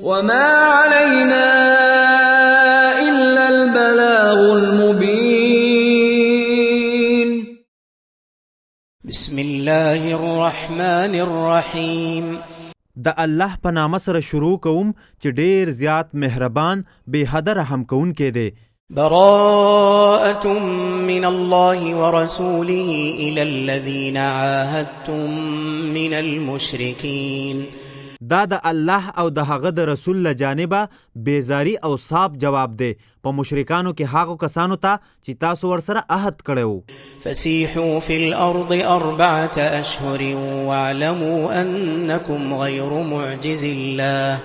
وما علينا إلا البلاغ المبين. بسم الله الرحمن الرحیم. د الله په نامه سره شروع کوم چې ډیر زیات مهربان بے حد رحم کوونکی دی. براءة من الله ورسوله إلى الذين عاهدتم من المشركين. دا د الله او د هغه د رسول له جانبه بیزاری او صاف جواب دی په مشرکانو کې هغو کسانو ته چې تاسو ورسره عهد کړی وو. فسيحوا في الأرض 4 أشهر واعلموا أنكم غير معجز الله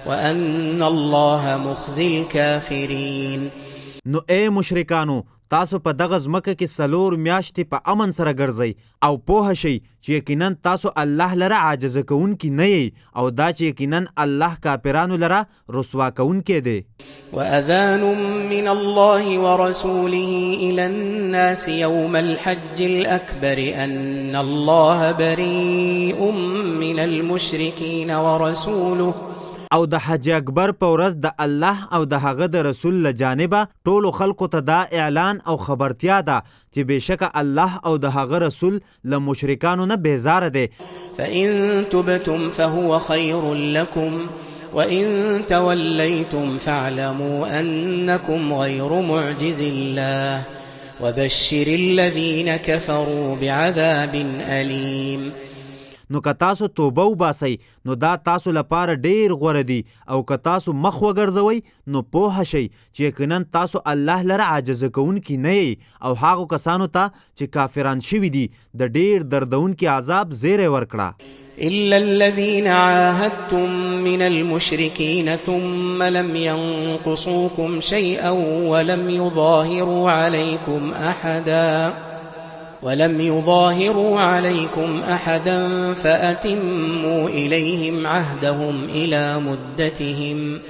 وأن الله مخزي الكافرين. نو اے مشرکانو تاسو په دغه ځمکه کې 4 میاشتې په امن سره ګرځئ او پوه شئ چې یقینا تاسو الله لره عاجزه کوونکي نه یئ او دا چې یقینا الله کافرانو لره رسوا کوونکی دی. وأذان من الله ورسوله إلى الناس يوم الحج الأكبر أن الله بريء من المشركين ورسوله. او د حج اکبر په ورځ د الله او د هغه د رسول له جانبه ټولو خلکو ته دا اعلان او خبرتیا ده چې بېشکه الله او د هغه رسول له مشرکانو نه بیزاره دی. فإن تبتم فهو خير لكم وإن توليتم فاعلموا أنكم غير معجز الله وبشر الذين كفروا بعذاب أليم. نو که تاسو توبه وباسئ نو دا تاسو لپاره ډیر غوره دی او که تاسو مخ وګرځوئ نو پوه شئ چې یقینا تاسو الله لره عاجزه کوونکي نه یئ او هغو کسانو ته چې کافران شوي دي د ډیر دردونکي عذاب زیری ورکړه. إلا الذين عاهدتم من المشركين ثم لم ينقصوكم شيئا ولم يظاهروا عليكم أحدا فأتموا إليهم عهدهم إلى مدتهم.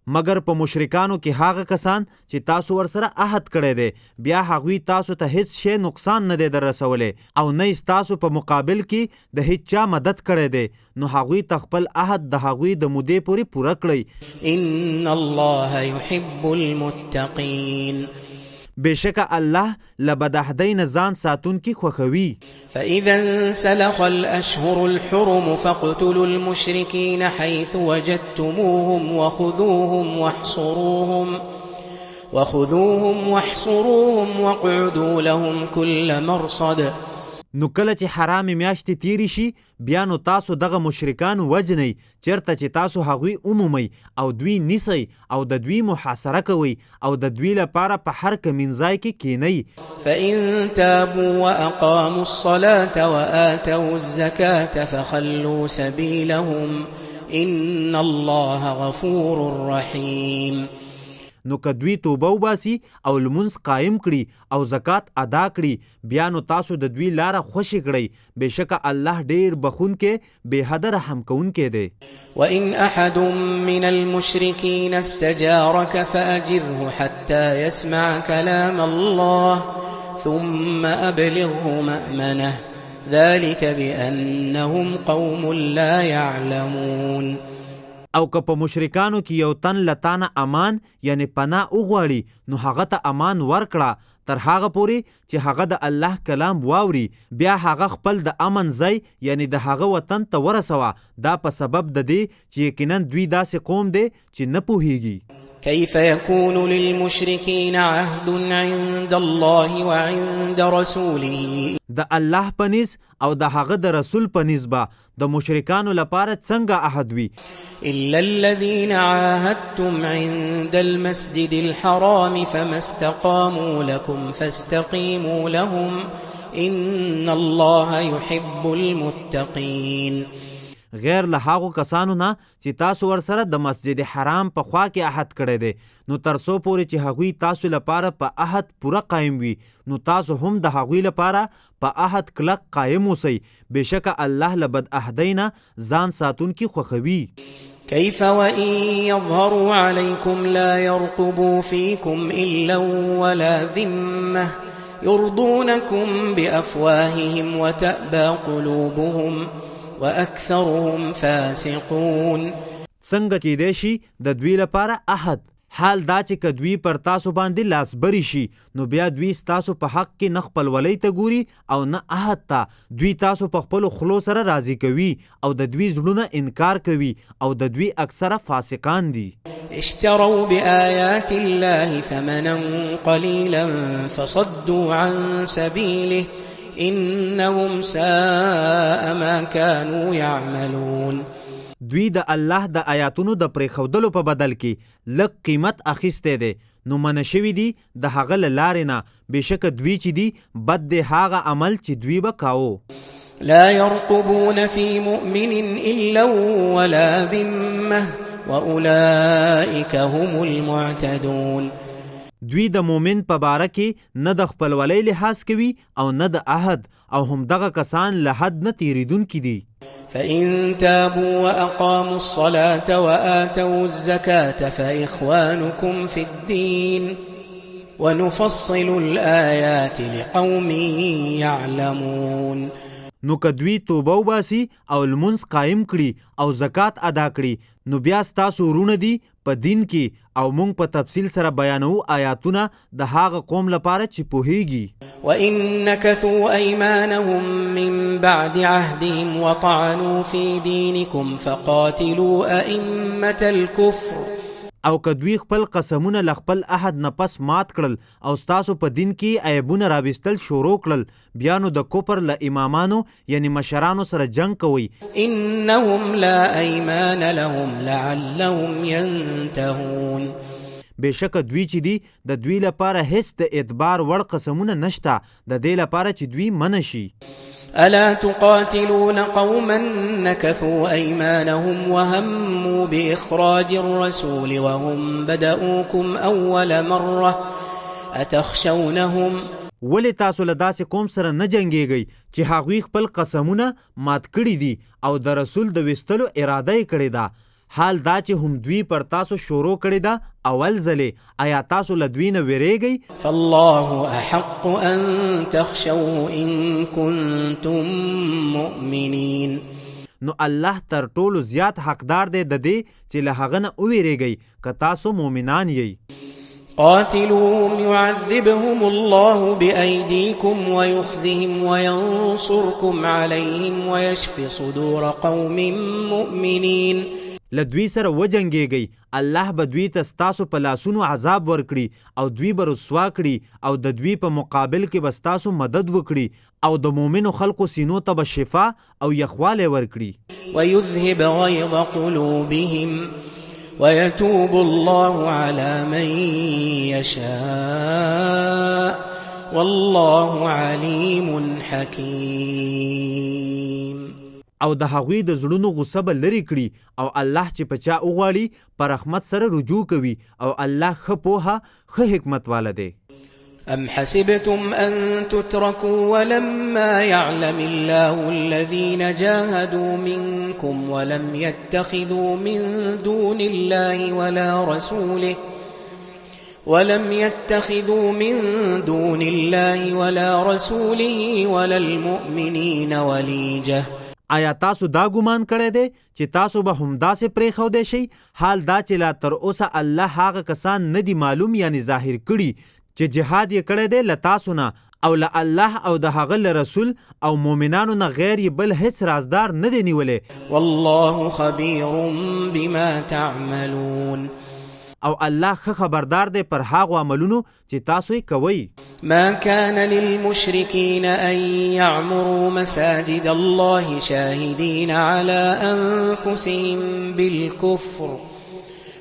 مگر په مشرکانو کې هغه کسان چې تاسو ورسره عهد کړی دی بیا هغوی تاسو ته هیڅ شی نقصان نه دی در رسولی او نه یې ستاسو په مقابل کې د هیڅ چا مدد کړی دی نو هغوی ته خپل عهد د هغوی د مودې پورې پوره کړئ. إن الله يحب المتقين. بېشکه الله له بدعهدۍ نه ځان ساتونکي خوښوي. فإذا انسلخ الأشهر الحرم فاقتلوا المشركين حيث وجدتموهم وخذوهم واحصروهم واقعدوا لهم كل مرصد. نو کله چې حرامې میاشتې تیرې شي بیا نو تاسو دغه مشرکان وجنئ چېرته چې تاسو هغوی ومومئ او دوی نیسئ او د دوی محاصره کوئ او د دوی لپاره په هر کمینځای کې کینئ. فإن تابوا وأقاموا الصلاة وآتوا الزكاة فخلوا سبيلهم إن الله غفور رحيم. نو که دوی توبه وباسي او لمونځ قایم کړي او زکات ادا کړي بیا نو تاسو د دوی لاره خوشي کړئ بېشکه الله ډیر بخونکی بې حده رحم کوونکی دی. وإن أحد من المشركين استجارك فأجره حتى يسمع كلام الله ثم أبلغه مأمنه ذلك بأنهم قوم لا يعلمون. او که په مشرکانو کې یو تن لتانه امان یعنی پناه وغواړي نو هغه ته امان ورکړه تر هغه پورې چې هغه د الله کلام واوري بیا هغه خپل د امن ځای یعنی د هغه وطن ته ورسوه دا په سبب د دې چې یقینا دوی داسې قوم دی چې نه پوهیږي. كيف يكون للمشركين عهد عند الله وعند رسوله. د الله پنیز او د هغه د رسول پنیز به د مشرکانو لپاره څنګه عهد وي. إلا الذين عاهدتم عند المسجد الحرام فما استقاموا لكم فاستقيموا لهم إن الله يحب المتقين. غیر له هغو کسانو نه چې تاسو ورسره د مسجد حرام په خوا کې عهد کړی دی نو تر څو پورې چې هغوی تاسو لپاره په عهد پوره قایم وي نو تاسو هم د هغوی لپاره په عهد کلک قایم اوسئ بېشکه الله له بدعهدۍ نه ځان ساتونکي خوښوي. كيف وإن يظهروا عليكم لا يرقبوا فيكم إلا ولا ذمة يرضونكم بأفواههم وتأبى قلوبهم وأكثرهم فاسقون. څنګه کېدای شي د دوی لپاره عهد؟ حال دا چې که دوی پر تاسو باندې لاسبري شي نو بیا دوی ستاسو په حق کې نه خپلولۍ ته ګوري او نه عهد ته. دوی تاسو په خپلو خولو سره راضي کوي او د دوی زړونه انکار کوي او د دوی اکثره فاسقان دي. اشتروا بآيات الله ثمنا قليلا فصدوا عن سبيله إنهم ساء ما كانوا يعملون. دوی د الله د آیاتونو د پرېښودلو په بدل کې لږ قیمت اخیستی دی نو منع شوي دي د هغه له لارې نه. بېشکه دوی چې دي بد دی هغه عمل چې دوی به کاوه. لا يرقبون في مؤمن إلا ولا ذمة وأولئك هم المعتدون. دوی د مومن په باره کې نه د خپلولۍ لحاظ کوي او نه د عهد او همدغه کسان له حد نه تېرېدونکي دي. فإن تابوا وأقاموا الصلاة وآتوا الزكاة فإخوانكم في الدين ونفصل الآيات لقوم يعلمون. نو که دوی توبه وباسي او لمونځ قایم کړي او زکات ادا کړي نو بیا ستاسو ورونه دي په دین کې او موږ په تفصیل سره بیانو آیاتونه د هغه قوم لپاره چې پوهیږي. وَإِن نَكَثُوا أَيْمَانَهُم مِّن بَعْدِ عَهْدِهِمْ وَطَعَنُوا فِي دِينِكُمْ فَقَاتِلُوا أَئِمَّةَ الْكُفْرِ. او که دوی خپل قسمونه له خپل عهد نه پس مات کړل او ستاسو په دین کې عیبونه راویستل شروع کړل بیا نو د کفر له امامانو یعنی مشرانو سره جنگ کوئ. إنهم لا أيمان لهم لعلهم ينتهون. بېشکه دوی چې دي د دوی لپاره هیڅ د اعتبار وړ قسمونه نشته د دې لپاره چې دوی منع شي. ألا تقاتلون قوما نكثوا أيمانهم وهموا بإخراج الرسول وهم بدؤوكم أول مرة أتخشونهم. ولې تاسو له داسې قوم سره نه جنګېږئ چې هغوی خپل قسمونه مات کړي دي او د رسول د ویستلو اراده یې کړې ده حال دا چې هم دوی پر تاسو شروع کړې ده اول ځلې. آیا تاسو له دوی نه ویریږئ؟ فالله احق ان تخشوه ان کنتم مؤمنین. نو الله تر ټولو زیات حقدار دی د دې چې له هغه نه وویریږئ که تاسو مؤمنان یئ. قاتلوهم يعذبهم الله بأيديكم ويخزهم وينصركم عليهم ويشفي صدور قوم مؤمنين. له دوی سره وجنګېږئ الله به دوی ته ستاسو په لاسونو عذاب ورکړي او دوی به رسوا کړي او د دوی په مقابل کې به ستاسو مدد وکړي او د مؤمنو خلقو سینو ته به شفا او یخوالی ورکړي. ويذهب غيظ قلوبهم ويتوب الله على من يشاء والله عليم حكيم. او د هغوی د زړونو غصه به لرې کړي او الله چې په چا وغواړي په رحمت سره رجوع کوي او الله ښه پوهه ښه حکمت واله دی. أم حسبتم أن تتركوا ولما يعلم الله الذين جاهدوا منكم ولم يتخذوا من دون الله ولا رسوله ولا المؤمنين وليجة. آیا تاسو دا ګمان کړی دی چې تاسو به همداسې پرېښودی شئ حال دا چې لا تر اوسه الله هغه کسان نه دي معلوم یعنی ظاهر کړي چې جهاد یې کړی دی له تاسو نه او له الله او د هغه له رسول او مؤمنانو نه غیر یې بل هیڅ رازدار نه دی نیولی. والله خبير بما تعملون. او الله ښه خبردار دی پر هغو عملونو چې تاسو یې کوئ. ما كان للمشركين أن يعمروا مساجد الله شاهدين على أنفسهم بالكفر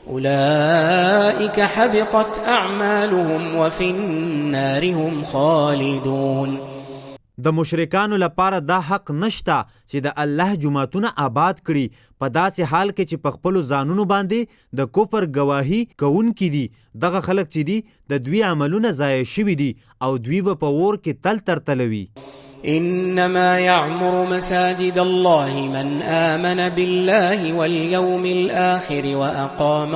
أولئك حبطت أعمالهم وفي النار هم خالدون. د مشرکانو لپاره دا حق نشته چې د الله جماعتونه آباد کړي په داسې حال کې چې په خپلو ځانونو باندې د کفر گواهی کوونکي دي. دغه خلک چې دي د دوی عملونه ضایع شوي دي او دوی به په اور کې تل ترتلوي. إنما يعمر مساجد الله من آمن بالله واليوم الآخر وأقام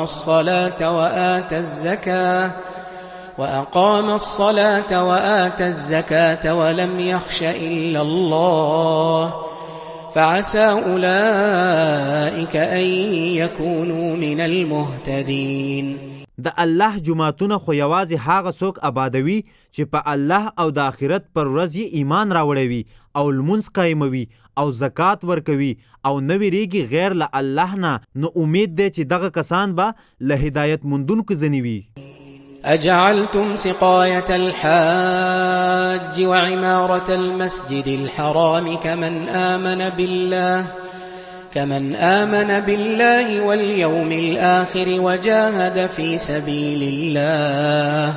الصلاة وآتى الزكاة ولم يخش إلا الله فعسى أولئك أن يكونوا من المهتدين. د الله جماعتونه خو یوازې هغه څوک آبادوي چې په الله او د آخرت پر ورځ یې ایمان راوړوي او لمونځ قایموي او زکات ورکوي او نه ویریږي غیر له الله نه، نو امید دی چې دغه کسان به له هدایت موندونکو ځنې وي. أجعلتم سقاية الحاج وعمارة المسجد الحرام كمن آمن بالله واليوم الآخر وجاهد في سبيل الله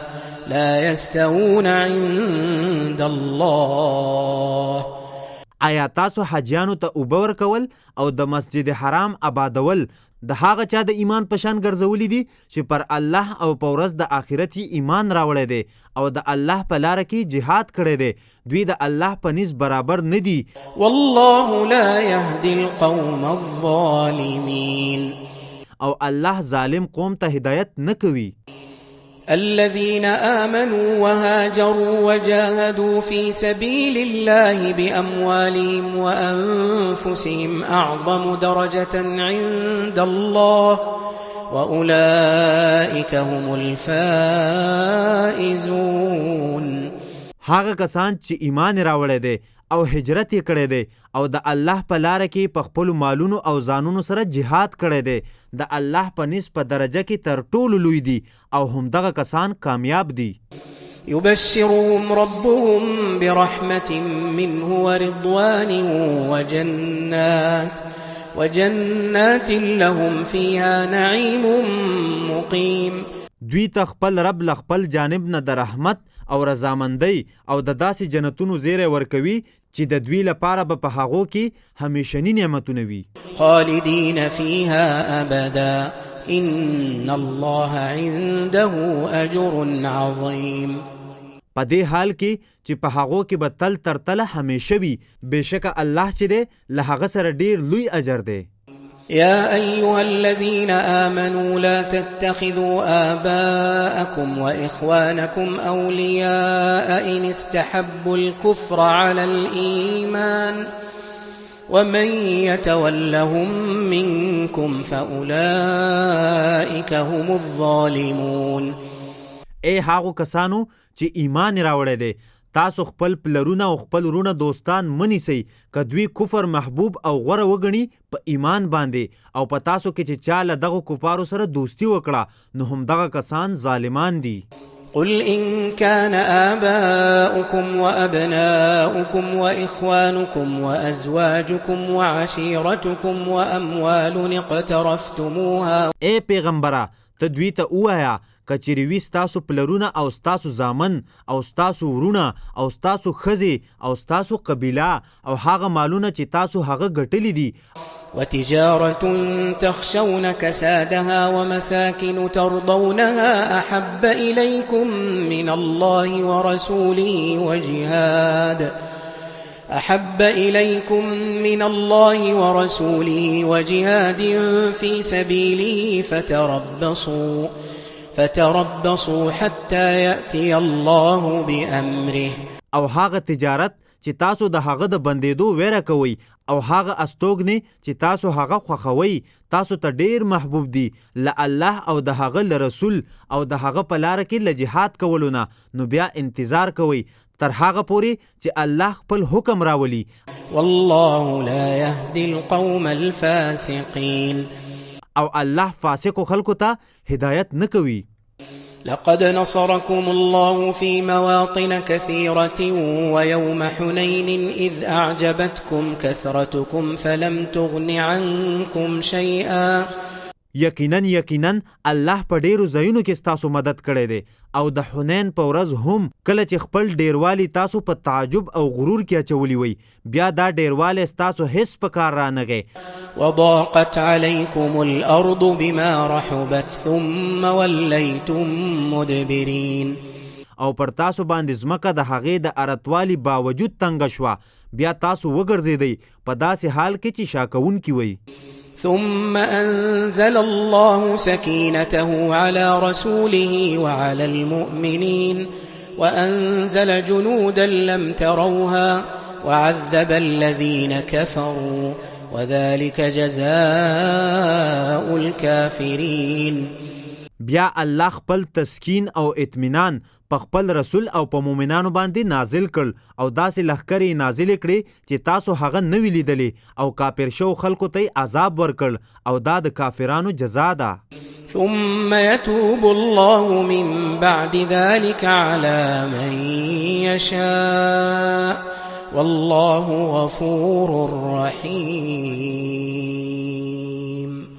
لا يستوون عند الله. آیا تاسو حاجیانو ته اوبه ورکول او د مسجد حرام آبادول د هغه چا د ایمان په شان ګرځولی دي چې پر الله او په ورځ د آخرت ایمان راوړی دی او د الله په لاره کې جهاد کړی دی؟ دوی د الله په نس برابر نه دي. والله لا يهدي القوم الظالمين. او الله ظالم قوم ته هدایت نه کوي. الذين آمنوا وهاجروا وجاهدوا في سبيل الله بأموالهم وأنفسهم أعظم درجة عند الله وأولئك هم الفائزون. هغه کسان چې ایمان راوړی دی او هجرت یې کړی دی او د الله په لاره کې په خپلو مالونو او ځانونو سره جهاد کړی دی، د الله په نس په درجه کې تر ټولو لوی دي او همدغه کسان کامیاب دي. يبشرهم ربهم برحمة منه ورضوان وجنات لهم فيها نعيم مقيم. دوی ته خپل رب له خپل جانب نه د رحمت او رضامندۍ او د داسې جنتونو زیری ورکوي چې د دوی لپاره به په هغو کې همیشني نعمتونه وي. خالدین فیها ابدا ان الله عنده اجر عظیم. په دې حال کې چې په هغو کې به تل تر تله همیشه وي، بېشکه الله چې دی له هغه سره ډېر لوی اجر دی. يا أيها الذين آمنوا لا تتخذوا آباءكم وإخوانكم أولياء إن استحبوا الكفر على الإيمان ومن يتولهم منكم فأولئك هم الظالمون. اے هاغو کسانو چې ایمان راوړی دی، تاسو خپل پلرونه او خپل ورونه دوستان منیسئ که دوی کفر محبوب او غوره وګڼي په ایمان باندې، او په تاسو کې چې چا له دغو کفارو سره دوستي وکړه نو همدغه کسان ظالمان دي. قل إن كان آباؤكم وأبناؤكم وإخوانكم وأزواجكم وعشيرتكم وأموال اقترفتموها. اے پیغمبره ته دوی ته ووایه کچېرې وي ستاسو پلرونه او ستاسو زامن او ستاسو ورونه او ستاسو ښځې او ستاسو قبیله او هغه مالونه چې تاسو هغه ګټلي دي، وتجارة تخشون كسادها ومساكن ترضونها أحب إليكم من الله ورسوله وجهاد في سبيله فتربصوا حتى يأتي الله بأمره. او هغه تجارت چې تاسو د هغه د بندېدو ویره کوئ او هغه استوګنې چې تاسو هغه خوښوئ تاسو ته ډیر محبوب دي له الله او د هغه له رسول او د هغه په لاره کې له جهاد کولو نه، نو بیا انتظار کوئ تر هغه پورې چې الله خپل حکم راولي. والله لا يهدي القوم الفاسقين. او الله فاسقو خلکو ته هدایت نه کوي. لقد نصركم الله في مواطن كثيرة ويوم حنين إذ أعجبتكم كثرتكم فلم تغن عنكم شيئا. یقینا الله په ډیرو ځایونو کې ستاسو مدد کړی دی او د حنین په ورځ هم کله چې خپل ډیروالی تاسو په تعجب او غرور کې اچولی وي بیا دا ډیروالی ستاسو هیڅ په کار رانغی. وضاقت عليكم الأرض بما رحبت ثم وليتم مدبرين. او پر تاسو باندې ځمکه د هغې د ارتوالي باوجود تنګه شوه بیا تاسو وګرځېدئ په داسې حال کې چې شاکونکي وئ. ثم أنزل الله سكينته على رسوله وعلى المؤمنين وأنزل جنودا لم تروها وعذب الذين كفروا وذلك جزاء الكافرين. بیا الله خپل تسکین او اطمینان په خپل رسول او په مؤمنانو باندې نازل کړ او داسې لښکرې نازل کړي چې تاسو هغه نه وی لیدلې او کافر شو خلکو ته عذاب ورکړ او دا د کافرانو جزا ده. ثم يتوب الله من بعد ذلك على من يشاء والله غفور رحيم.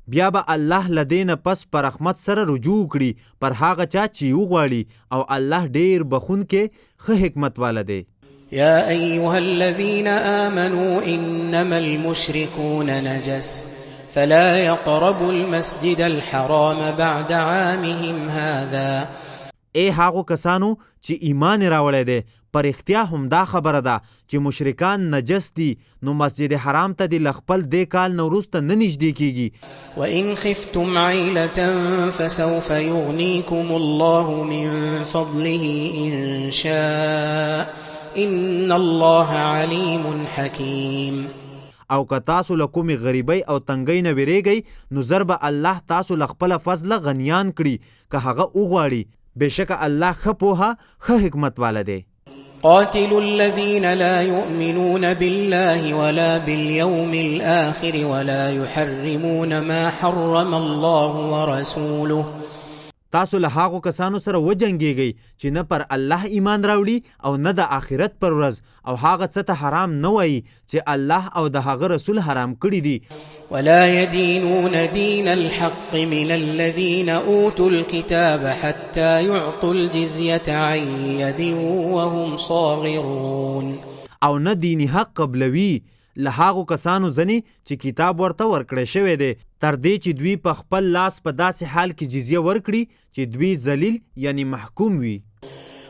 بیا به الله لدین پس پر رحمت سره رجوع کړي پر هغه چا چې وغواړي او الله ډیر بخونکې ښه حکمت والا دی. يا أيها الذين آمنوا إنما المشركون نجس فلا يقربوا المسجد الحرام بعد عامهم هذا. ای هغو کسانو چې ایمان راوړی دی پر اختیا هم دا خبره ده چې مشرکان نجس دي نو مسجد حرام ته د خپل دې کال نه وروسته نه نږدې کیږي. وإن خفتم عيلة فسوف يغنيكم الله من فضله إن شاء إن الله عليم حكيم. او که تاسو له کومې غریبۍ او تنګۍ نه ویریږئ نو زر به الله تاسو له خپله فضله غنیان کړي که هغه وغواړي. بېشکه الله ښه پوهه ښه حکمت والا دی. قاتلوا الذين لا يؤمنون بالله ولا باليوم الآخر ولا يحرمون ما حرم الله ورسوله. تاسو له هغو کسانو سره وجنګیږئ چې نه پر الله ایمان راوړي او نه د آخرت پر ورځ او هغه څه ته حرام نه وایي چې الله او د هغه رسول حرام کړي دي. ولا يدينون دين الحق من الذين أوتوا الكتاب حتى يعطوا الجزية عن يد وهم صاغرون. او نه دیني حق قبلوي له هغو کسانو ځنې چې کتاب ورته ورکړی شوی دی تر دې چې دوی په خپل لاس په داسې حال کې جزیه ورکړي چې دوی ذلیل یعنی محکوم وي.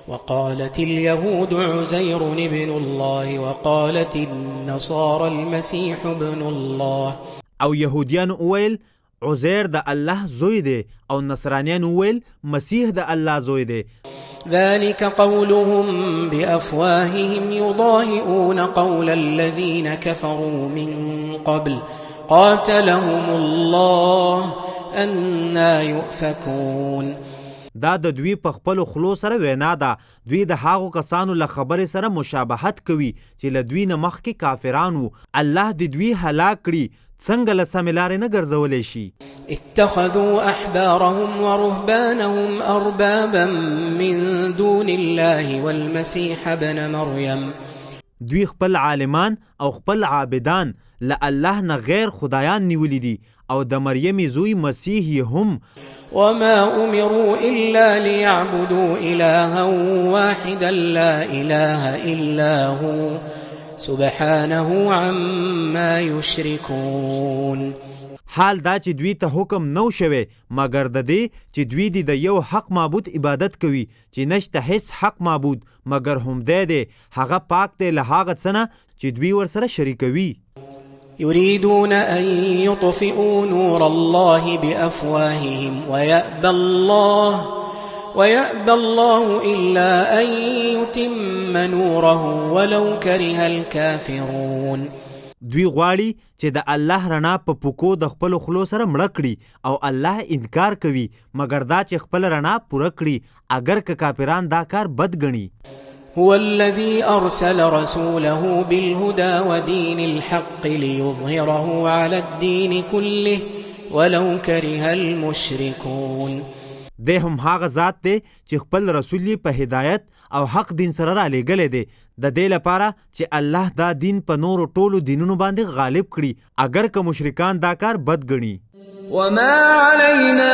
وقالت اليهود عزير ابن الله وقالت النصارى المسيح ابن الله. او يهوديان وویل عزیر د الله زوی دی او نصرانیان وویل مسیح د الله زوی دی. ذلك قولهم بأفواههم يضاهئون قول الذين كفروا من قبل قاتلهم الله أنا يؤفكون. دا د دوی په خپلو خلو سره وینا ده. دوی د هغو کسانو له خبرې سره مشابهت کوي چې له دوی نه مخکې کافران وو. الله د دوی هلاک کړي څنګه له سمې لارې نه ګرځولی شي. اتخذوا أحبارهم ورهبانهم أربابا من دون الله والمسيح ابن مريم. دوی خپل عالمان او خپل عابدان له الله نه غیر خدایان نیولی دي او د مریم زوی مسیح هم. وما أمروا إلا ليعبدوا إلها واحدا لا إله إلا هو سبحانه عما يشركون. حال دا چې دوی ته حکم نو شوی مګر د دې چې دوی د یو حق معبود عبادت کوي چې نشته هیڅ حق معبود مګر هم دی هغه پاک دی له هغه څه نه چې دوی ورسره شریکوي. يريدون أن يطفئوا نور الله بأفواههم ويأبى الله إلا أن يتم نوره ولو كره الكافرون. دوی غواړي چې د الله رڼا په پوکو د خپلو خلو سره مړه کړي او الله انکار کوي مګر دا چې خپل رڼا پوره کړي اگر که کافران دا کار بد ګڼي. هو الذي أرسل رسوله بالهدى ودين الحق ليظهره على الدين كله ولو كره المشركون. دی هم هغه ذات دی چې خپل رسول په هدایت او حق دین سره را لېږلی دی د دې لپاره چې الله دا دین په نورو ټولو دینونو باندې غالب کړي اگر که مشرکان دا کار بد ګڼي. وما علينا